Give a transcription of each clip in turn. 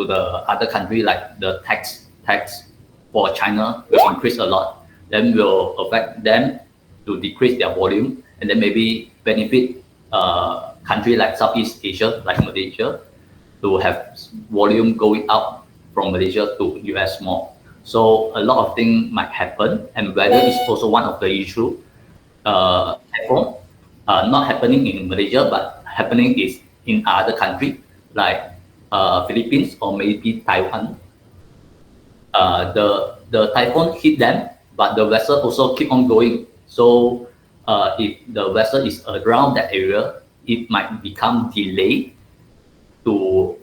to the other country, like the tax for China will increase a lot, then will affect them to decrease their volume, and then maybe benefit country like Southeast Asia, like Malaysia, to have volume going out from Malaysia to US more. So a lot of things might happen, and weather is also one of the issue. Typhoon, not happening in Malaysia, but happening is in other country like Philippines or maybe Taiwan. The typhoon hit them, but the vessel also keep on going. So if the vessel is around that area, it might become delayed to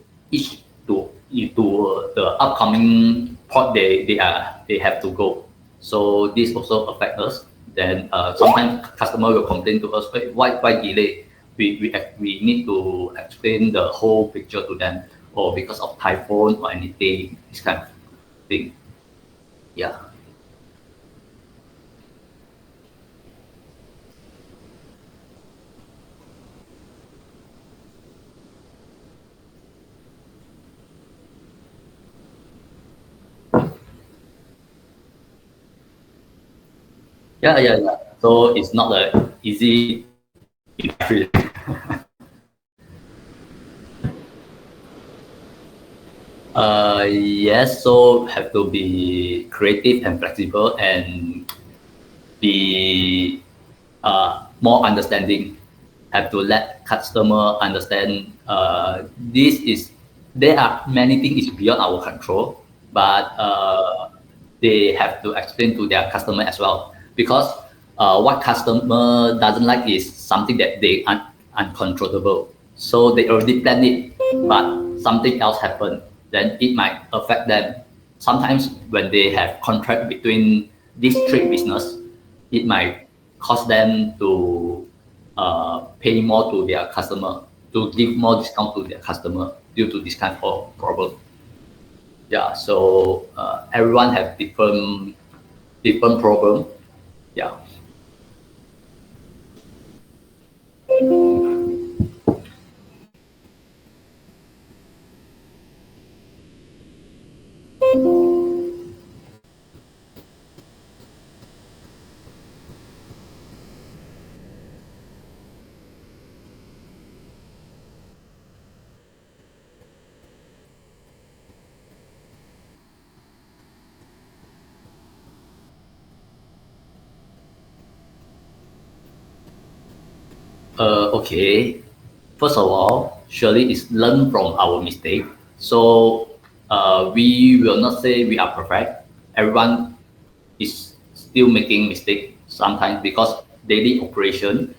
the upcoming port they have to go. So this also affect us. Then sometimes customer will complain to us, why delay? We need to explain the whole picture to them, or because of typhoon or anything, this kind of thing. Yeah. Yeah. So it's not an easy industry. Yes, so have to be creative and flexible and be more understanding. Have to let customer understand there are many things is beyond our control, but they have to explain to their customer as well, because what customer doesn't like is something that they are uncontrollable. So they already planned it, but something else happened, then it might affect them. Sometimes when they have contract between these trade business, it might cause them to pay more to their customer, to give more discount to their customer due to this kind of problem. Yeah, so everyone have different problem. Yeah. Okay. First of all, surely is learn from our mistake. So we will not say we are perfect. Everyone is still making mistake sometimes, because daily operation,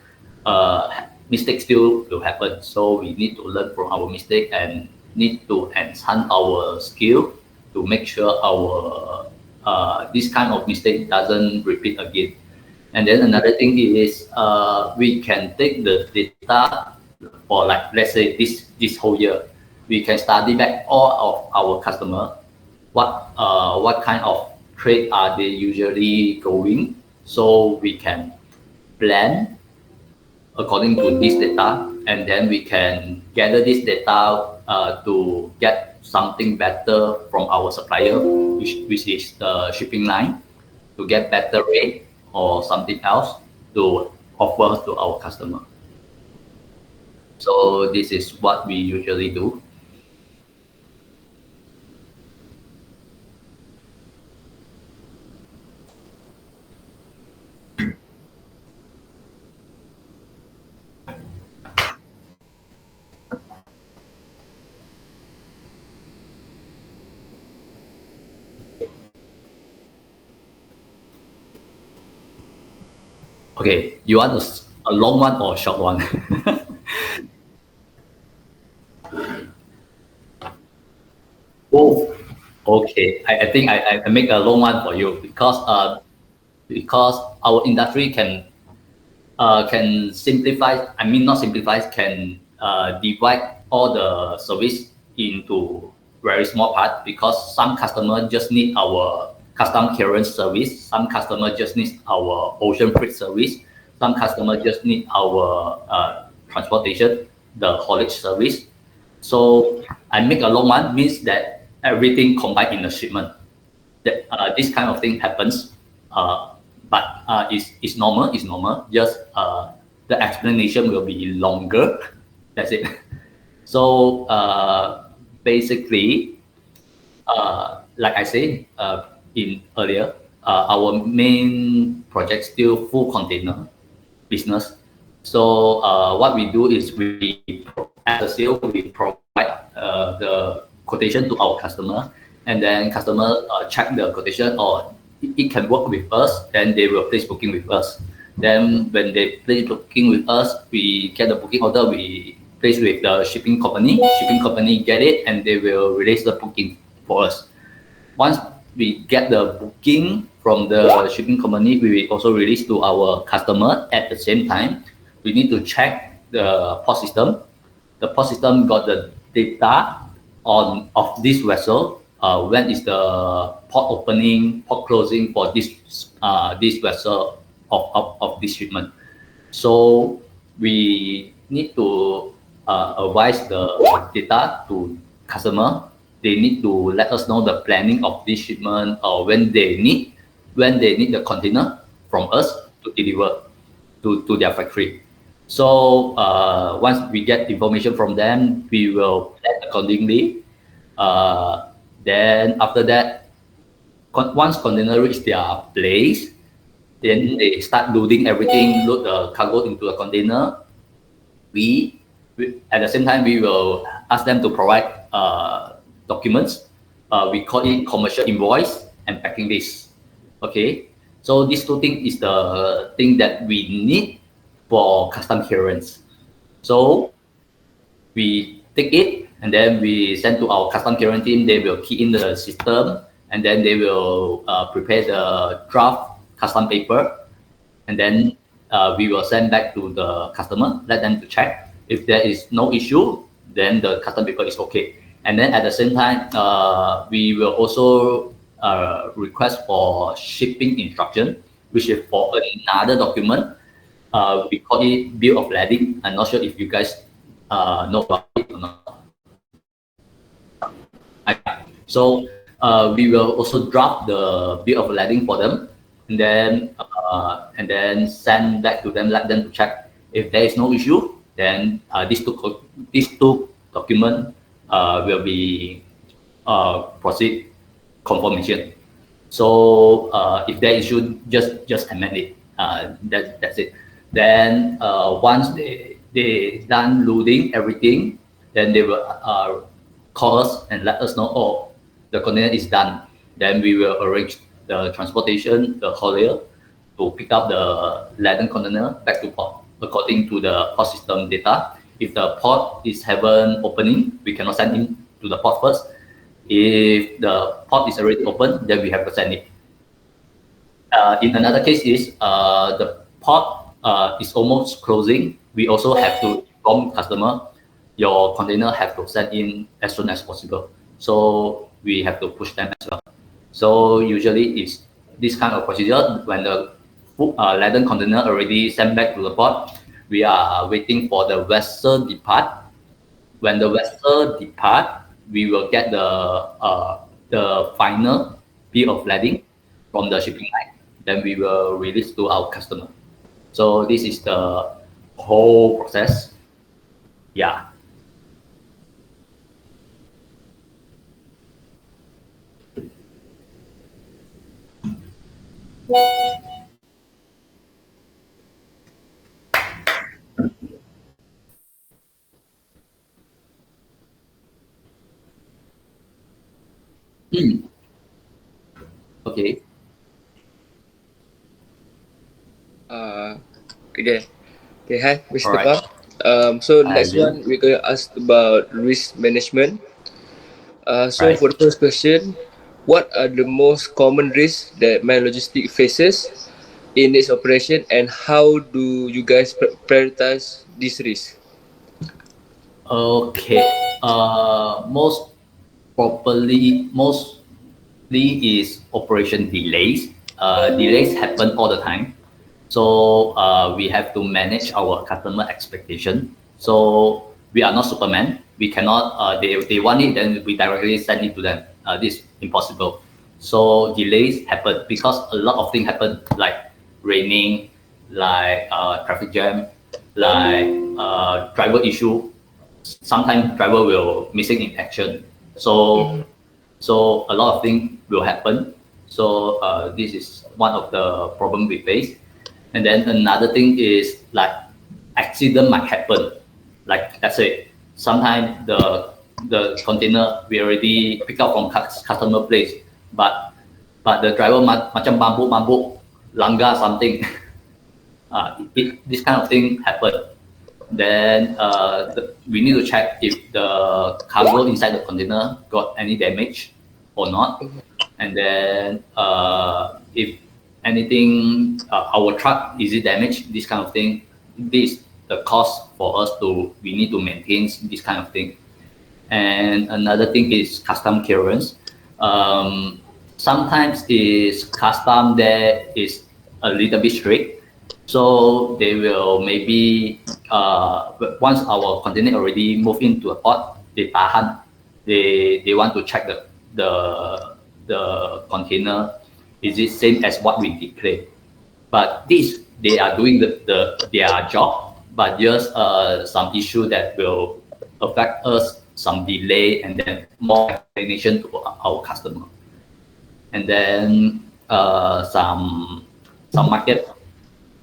mistakes still will happen. So we need to learn from our mistake and need to enhance our skill to make sure our this kind of mistake doesn't repeat again. And then another thing is we can take the data for, like, let's say this whole year, we can study back all of our customer, what kind of trade are they usually going, so we can plan according to this data, and then we can gather this data to get something better from our supplier, which is the shipping line, to get better rate or something else to offer to our customer. So this is what we usually do. Okay, you want a long one or a short one? Oh, okay. I think I make a long one for you, because our industry can simplify. I mean, not simplify. Can divide all the service into very small part, because some customer just need our custom clearance service. Some customer just need our ocean freight service. Some customer just need our transportation, the haulage service. So I make a long one means that everything combined in the shipment. That this kind of thing happens, but it's normal. It's normal. Just the explanation will be longer. That's it. So basically, like I said in earlier, our main project still full container business. So what we do is as a sale, we provide the quotation to our customer, and then customer check the quotation or it can work with us, then they will place booking with us. Then when they place booking with us, we get the booking order, we place with the shipping company. Shipping company get it, and they will release the booking for us. Once we get the booking from the shipping company, we will also release to our customer. At the same time, we need to check the port system. The port system got the data of this vessel. When is the port opening, port closing for this vessel of this shipment? So we need to advise the data to customer. They need to let us know the planning of this shipment or when they need the container from us to deliver to their factory. So once we get information from them, we will plan accordingly. Then after that, once container reach their place, then they start loading everything, load the cargo into the container. We at the same time, we will ask them to provide documents. We call it commercial invoice and packing list. Okay, so these two things is the thing that we need for custom clearance. So we take it and then we send to our custom clearance team. They will key in the system and then they will prepare the draft custom paper, and then we will send back to the customer, let them to check. If there is no issue, then the custom paper is okay. And then at the same time, we will also request for shipping instruction, which is for another document. We call it bill of lading. I'm not sure if you guys know about it or not. So we will also draft the bill of lading for them, and then send back to them, let them to check. If there is no issue, then these two documents will be proceed confirmation. So if there is issue, just amend it. That's it. Then once they done loading everything, then they will call us and let us know, oh, the container is done. Then we will arrange the transportation, the haulier, to pick up the laden container back to port according to the port system data. If the port is haven't opening, we cannot send in to the port first. If the port is already open, then we have to send it. In another case is the port is almost closing. We also have to inform customer, your container have to send in as soon as possible. So we have to push them as well. So usually it's this kind of procedure. When the laden container already sent back to the port, we are waiting for the vessel depart. When the vessel depart, we will get the final bill of lading from the shipping line. Then we will release to our customer. So this is the whole process. Yeah. Okay. Okay. Okay. Hi, Mr. All right. Pam. So Hi, next Alvin. one we're gonna ask about risk management. So Right. for the first question, what are the most common risks that my logistic faces in its operation, and how do you guys prioritize this risk? Okay. Mostly is operation delays. Delays happen all the time. So we have to manage our customer expectation. So we are not Superman. we cannot. They want it, then we directly send it to them. This is impossible. So delays happen because a lot of things happen, like raining, like traffic jam, like driver issue. Sometimes driver will missing in action. So so a lot of things will happen. So this is one of the problem we face. And then another thing is like accident might happen. Like let's say sometimes the container we already pick up from customer place, but the driver macam mabuk langgar something. This kind of thing happen. Then we need to check if the cargo inside the container got any damage or not. And then if anything, our truck is it damaged, this kind of thing. This the cost for us we need to maintain this kind of thing. And another thing is custom clearance. Sometimes is custom there is a little bit strict. So they will maybe once our container already move into a port, they tahan. They want to check the container is it same as what we declare. But this they are doing their job, but just some issue that will affect us, some delay, and then more explanation to our customer. And then some market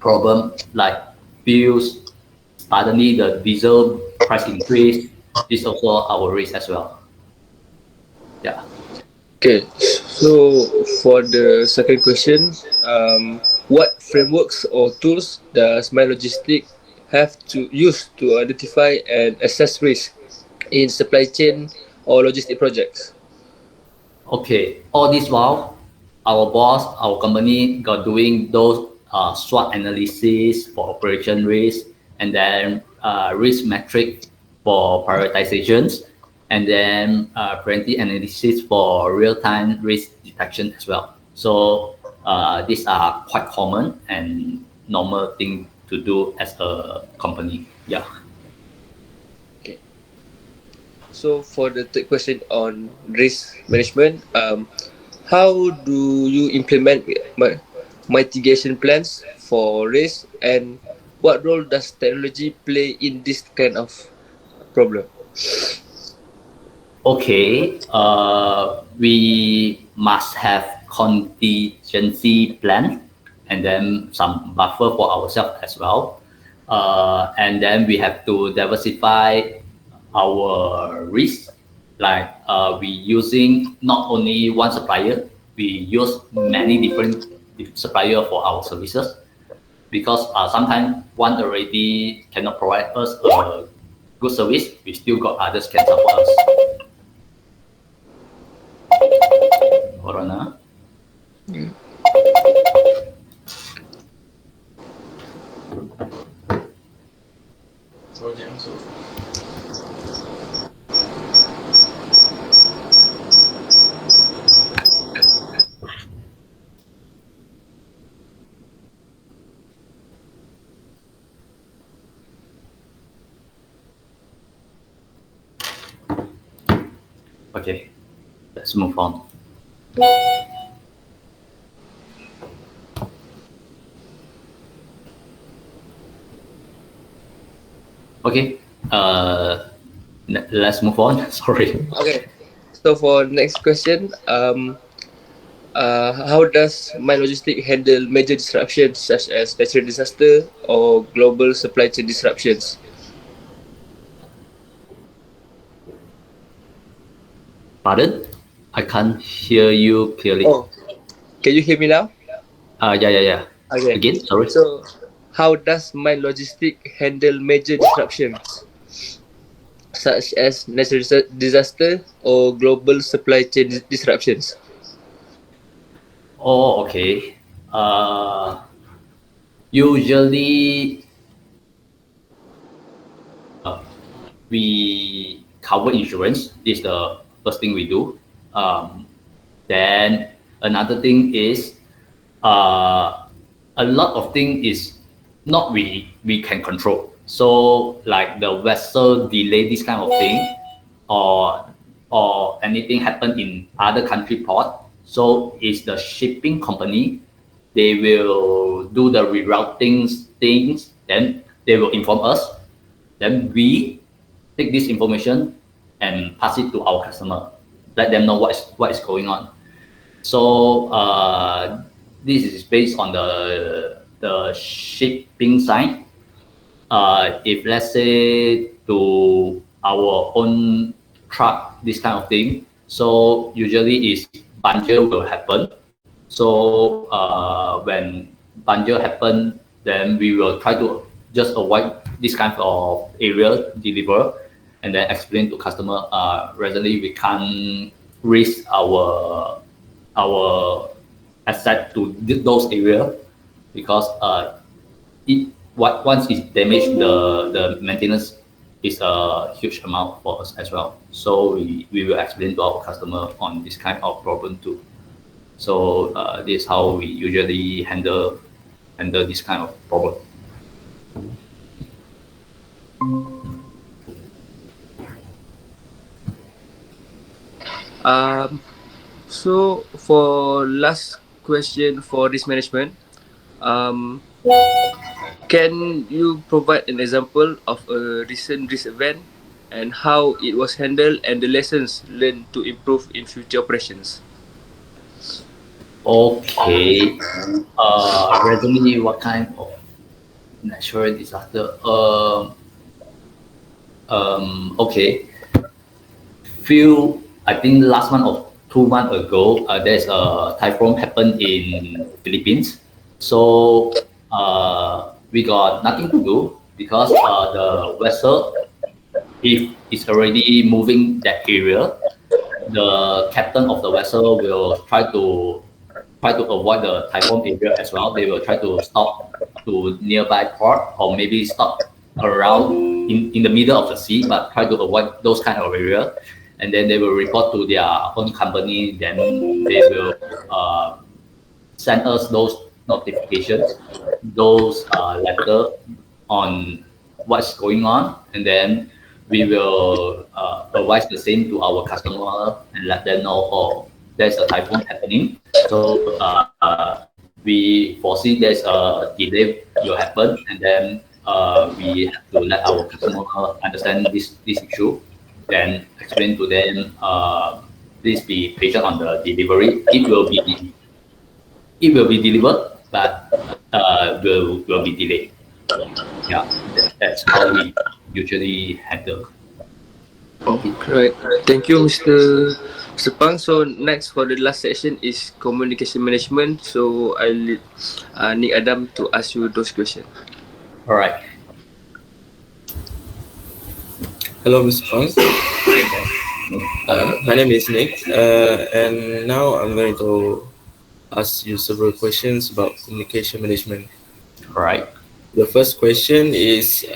problem like fuels, suddenly the diesel price increase is also our risk as well. Yeah. Okay, so for the second question, what frameworks or tools does My Logistic have to use to identify and assess risk in supply chain or logistic projects? Okay, all this while, our boss, our company got doing those SWOT analysis for operation risk, and then risk metric for prioritizations, and then preventive analysis for real-time risk detection as well. So these are quite common and normal thing to do as a company. Yeah. Okay. So for the third question on risk management, how do you implement mitigation plans for risk, and what role does technology play in this kind of problem? Okay, we must have contingency plan and then some buffer for ourselves as well. And then we have to diversify our risk. Like we using not only one supplier, we use many different supplier for our services because sometimes one already cannot provide us a good service, we still got others can support us. Hold on. Okay, let's move on. Okay, let's move on. Sorry. Okay, so for next question, how does My Logistic handle major disruptions such as natural disaster or global supply chain disruptions? Pardon? I can't hear you clearly. Oh, can you hear me now? Yeah. Okay. Again, sorry. So, how does My Logistic handle major disruptions such as natural disaster or global supply chain disruptions? Oh, okay. Usually, we cover insurance. This is the first thing we do. Then another thing is a lot of things is not we can control. So like the vessel delay, this kind of thing, or anything happen in other country port, so it's the shipping company. They will do the rerouting things. Then they will inform us. Then we take this information and pass it to our customer. Let them know what is going on. So this is based on the shipping side. If let's say to our own truck, this kind of thing, so usually is bungee will happen. So when bungee happen, then we will try to just avoid this kind of area deliver, and then explain to customer. Recently we can't risk our asset to those area because once it's damaged, the maintenance is a huge amount for us as well. So we will explain to our customer on this kind of problem too. So this is how we usually handle this kind of problem. So for last question for risk management, can you provide an example of a recent risk event and how it was handled and the lessons learned to improve in future operations? Okay. Recently, what kind of natural disaster? Okay. I think last month or 2 months ago, there's a typhoon happened in Philippines. So we got nothing to do because the vessel, if it's already moving that area, the captain of the vessel will try to avoid the typhoon area as well. They will try to stop to nearby port or maybe stop around in the middle of the sea, but try to avoid those kind of area. And then they will report to their own company. Then they will send us those notifications, those letter on what's going on, and then we will advise the same to our customer and let them know, oh, there's a typhoon happening. So we foresee there's a delay will happen, and then we have to let our customer understand this issue, then explain to them, please be patient on the delivery. It will be delivered, but will be delayed. Yeah, that's how we usually handle. Right. Thank you, Mr. Pang. So next for the last section is communication management. So I'll need Adam to ask you those questions. All right. Hello, Mr. Pang. My name is Nick, and now I'm going to ask you several questions about communication management. All right. The first question is,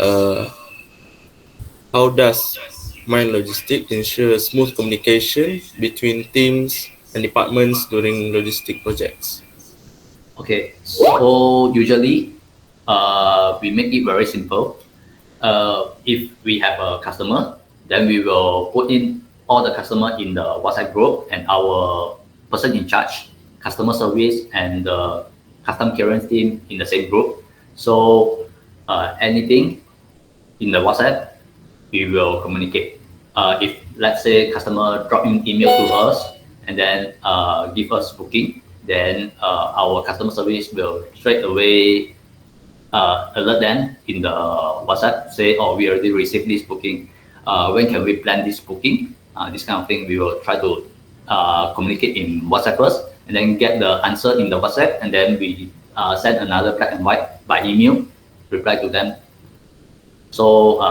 how does Mind Logistics ensure smooth communication between teams and departments during logistic projects? Okay. So usually, we make it very simple. If we have a customer, then we will put in all the customer in the WhatsApp group, and our person in charge, customer service, and the custom clearance team in the same group. So anything in the WhatsApp, we will communicate. If let's say customer drop in email to us and then give us booking, then our customer service will straight away alert them in the WhatsApp, say, oh, we already received this booking. When can we plan this booking? This kind of thing, we will try to communicate in WhatsApp first, and then get the answer in the WhatsApp, and then we send another black and white by email, reply to them. So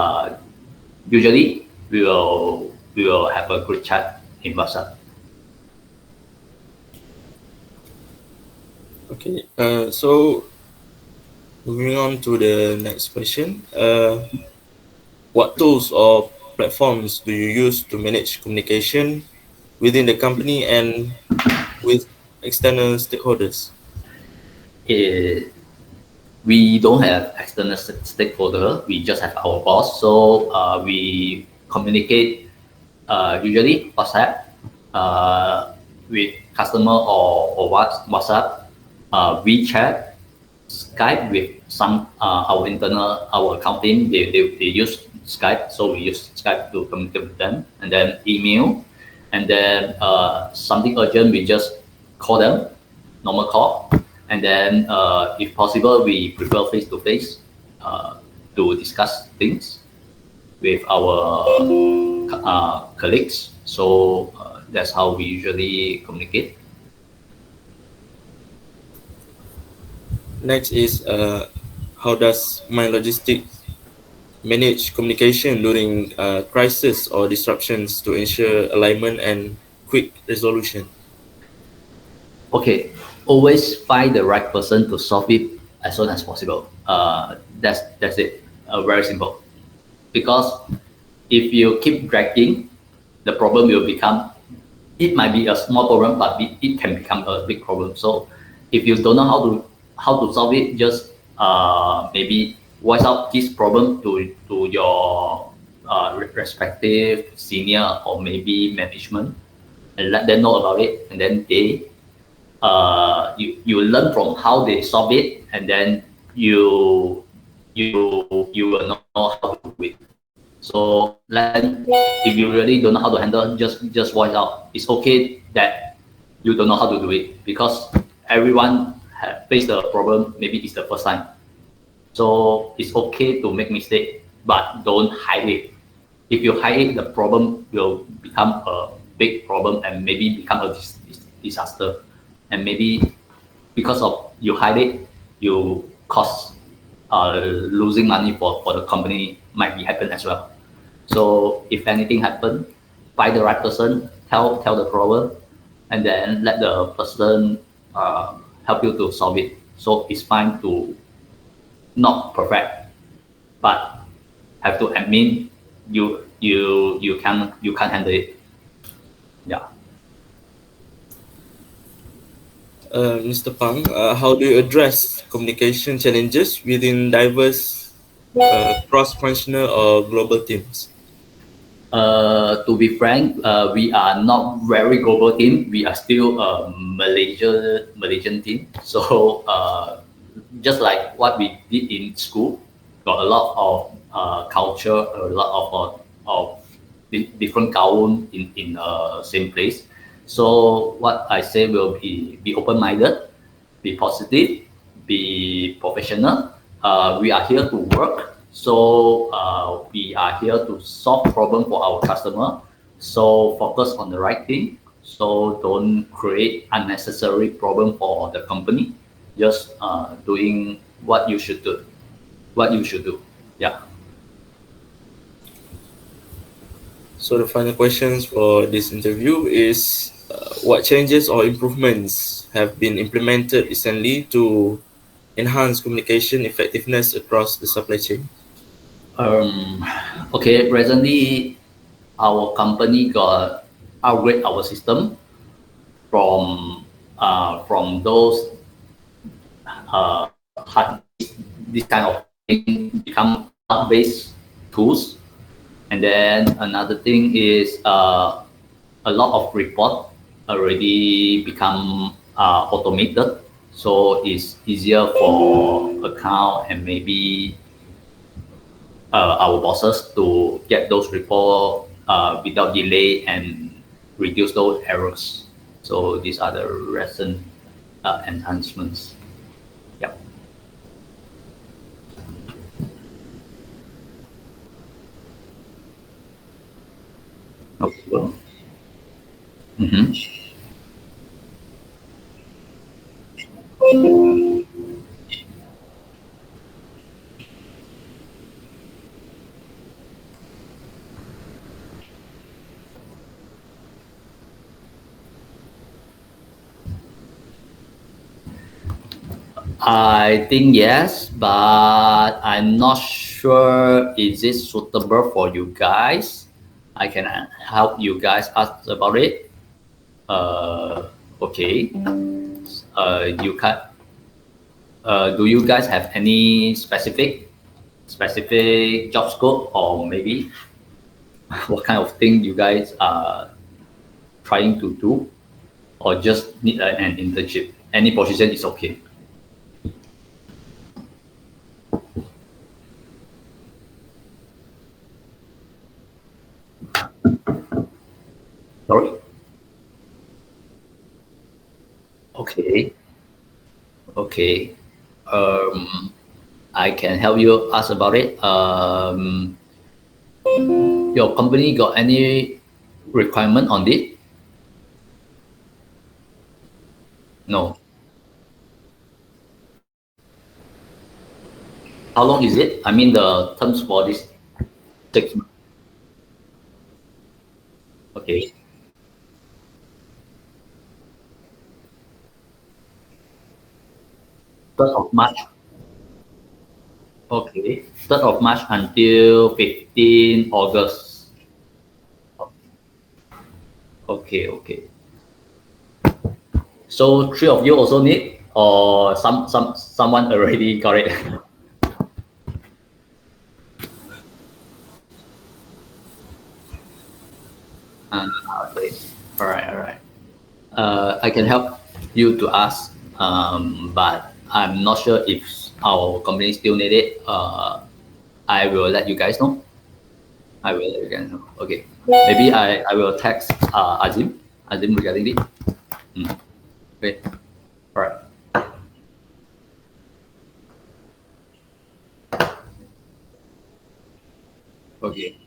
usually we will have a group chat in WhatsApp. Okay, so moving on to the next question. What tools or platforms do you use to manage communication within the company and with external stakeholders? We don't have external stakeholder. We just have our boss. So we communicate usually WhatsApp with customer or WhatsApp, WeChat, Skype with some our internal our account team. They use Skype, so we use Skype to communicate with them, and then email, and then something urgent we just call them, normal call, and then if possible we prefer face to face to discuss things with our colleagues. So that's how we usually communicate. Next is how does my logistic manage communication during crisis or disruptions to ensure alignment and quick resolution? Okay, always find the right person to solve it as soon as possible. That's it. Very simple. Because if you keep dragging, the problem will become. It might be a small problem, but it can become a big problem. So if you don't know how to solve it, just maybe voice out this problem to your respective senior or maybe management, and let them know about it, and then you learn from how they solve it, and then you will know how to do it. So then, if you really don't know how to handle, just voice out. It's okay that you don't know how to do it, because everyone have faced the problem. Maybe it's the first time, so it's okay to make mistake, but don't hide it. If you hide it, the problem will become a big problem and maybe become a disaster. And maybe because of you hide it, you cause losing money for the company might be happen as well. So if anything happen, find the right person, tell the problem, and then let the person help you to solve it. So it's fine to not perfect, but have to admit you can handle it. Yeah. Mr. Pang, how do you address communication challenges within diverse cross-functional or global teams? To be frank, we are not very global team. We are still a Malaysian team. So just like what we did in school, got a lot of culture, a lot of different kaum in same place. So what I say will be open-minded, be positive, be professional. We are here to work, so we are here to solve problem for our customer. So focus on the right thing. So don't create unnecessary problem for the company. Just doing what you should do. What you should do. Yeah. So the final questions for this interview is what changes or improvements have been implemented recently to enhance communication effectiveness across the supply chain? Um, okay. Recently, our company got upgrade our system from those hard this kind of thing become cloud-based tools. And then another thing is a lot of report already become automated, so it's easier for account and maybe our bosses to get those report without delay and reduce those errors. So these are the recent enhancements. Yeah. Okay. Well. Mm-hmm. I think yes, but I'm not sure is it suitable for you guys. I can help you guys ask about it. Okay. You can. Do you guys have any specific job scope or maybe? what kind of thing you guys are trying to do, or just need an internship. Any position is okay. Sorry. Okay. Okay. I can help you ask about it. Your company got any requirement on it? No. How long is it? I mean the terms for this 6 months. Okay. 3rd of March. Okay. 3rd of March until 15 August. Okay, okay. So three of you also need, or someone already got it? Okay. All right, all right. I can help you to ask, but I'm not sure if our company still need it. I will let you guys know. I will let you guys know. Okay. Maybe I will text Azim regarding it. Mm. Okay. All right. Okay.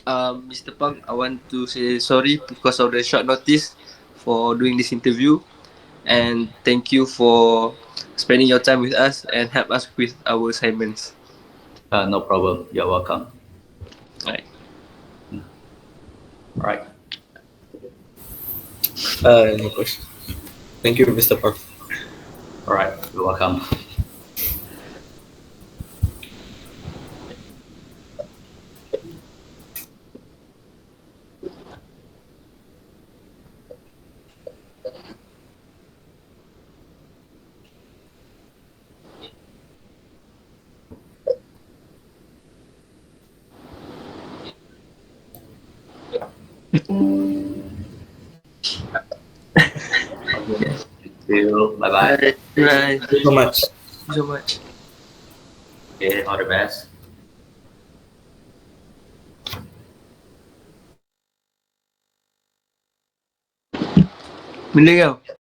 Mr. Pang, I want to say sorry because of the short notice for doing this interview, and thank you for spending your time with us and help us with our assignments. No problem. You're welcome. Right. All right. No question. Thank you, Mr. Park. All right. You're welcome. Okay. Thank you. Bye bye. Right. Right. Thank you so much. Thank you so much. Okay. All the best. Benda kau.